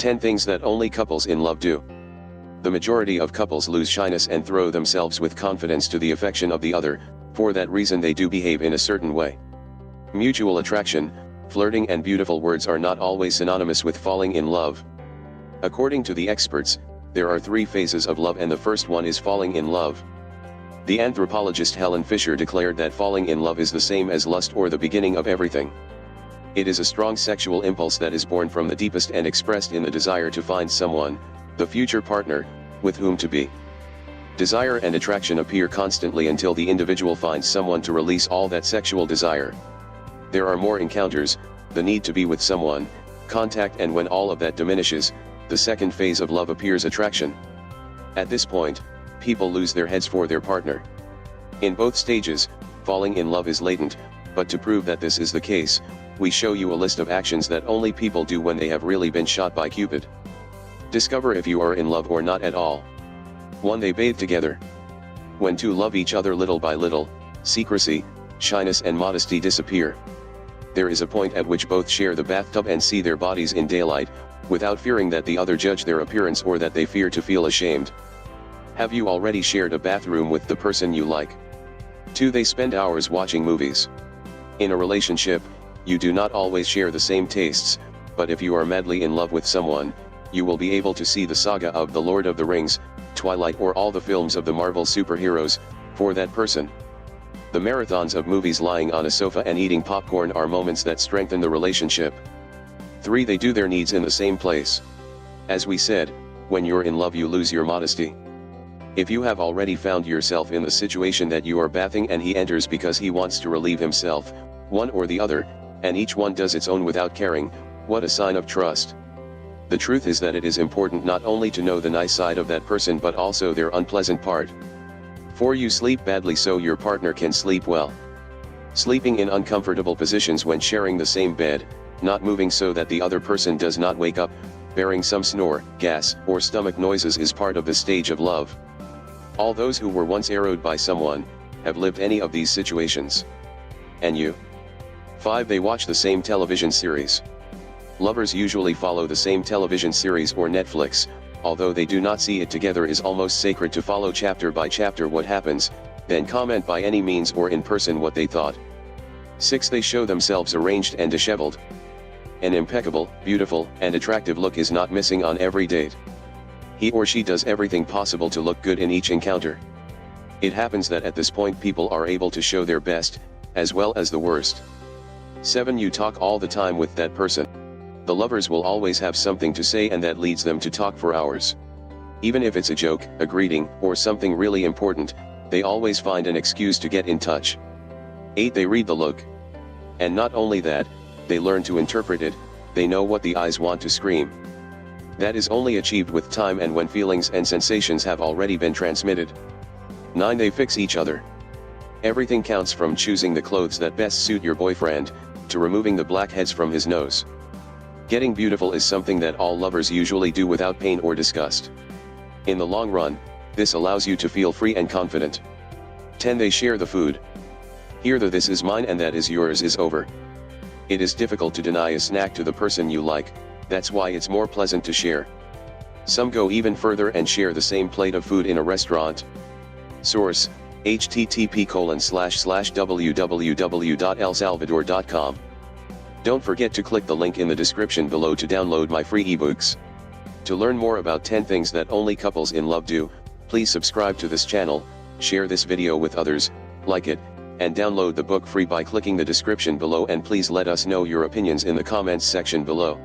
10 things that only couples in love do. The majority of couples lose shyness and throw themselves with confidence to the affection of the other. For that reason they do behave in a certain way. Mutual attraction, flirting and beautiful words are not always synonymous with falling in love. According to the experts, there are 3 phases of love, and the first one is falling in love. The anthropologist Helen Fisher declared that falling in love is the same as lust, or the beginning of everything. It is a strong sexual impulse that is born from the deepest and expressed in the desire to find someone, the future partner, with whom to be. Desire and attraction appear constantly until the individual finds someone to release all that sexual desire. There are more encounters, the need to be with someone, contact, and when all of that diminishes, the second phase of love appears: attraction. At this point, people lose their heads for their partner. In both stages, falling in love is latent, but to prove that this is the case, we show you a list of actions that only people do when they have really been shot by Cupid. Discover if you are in love or not at all. 1. They bathe together. When two love each other, little by little, secrecy, shyness and modesty disappear. There is a point at which both share the bathtub and see their bodies in daylight, without fearing that the other judge their appearance or that they fear to feel ashamed. Have you already shared a bathroom with the person you like? 2. They spend hours watching movies. In a relationship, you do not always share the same tastes, but if you are madly in love with someone, you will be able to see the saga of The Lord of the Rings, Twilight, or all the films of the Marvel superheroes, for that person. The marathons of movies lying on a sofa and eating popcorn are moments that strengthen the relationship. 3. They do their needs in the same place. As we said, when you're in love you lose your modesty. If you have already found yourself in the situation that you are bathing and he enters because he wants to relieve himself, one or the other, and each one does its own without caring, what a sign of trust. The truth is that it is important not only to know the nice side of that person but also their unpleasant part. 4. You sleep badly so your partner can sleep well. Sleeping in uncomfortable positions when sharing the same bed, not moving so that the other person does not wake up, bearing some snore, gas, or stomach noises is part of the stage of love. All those who were once arrowed by someone, have lived any of these situations. And you? 5. They watch the same television series. Lovers usually follow the same television series or Netflix, although they do not see it together. It is almost sacred to follow chapter by chapter what happens, then comment by any means or in person what they thought. 6. They show themselves arranged and disheveled. An impeccable, beautiful, and attractive look is not missing on every date. He or she does everything possible to look good in each encounter. It happens that at this point people are able to show their best, as well as the worst. 7. You talk all the time with that person. The lovers will always have something to say and that leads them to talk for hours. Even if it's a joke, a greeting, or something really important, they always find an excuse to get in touch. 8. They read the look. And not only that, they learn to interpret it. They know what the eyes want to scream. That is only achieved with time and when feelings and sensations have already been transmitted. 9. They fix each other. Everything counts, from choosing the clothes that best suit your boyfriend, to removing the blackheads from his nose. Getting beautiful is something that all lovers usually do without pain or disgust. In the long run, this allows you to feel free and confident. 10. They share the food. Here the "this is mine and that is yours" is over. It is difficult to deny a snack to the person you like, that's why it's more pleasant to share. Some go even further and share the same plate of food in a restaurant. Source: http://www.elsalvador.com. Don't forget to click the link in the description below to download my free ebooks. To learn more about 10 things that only couples in love do, please subscribe to this channel, share this video with others, like it, and download the book free by clicking the description below, and please let us know your opinions in the comments section below.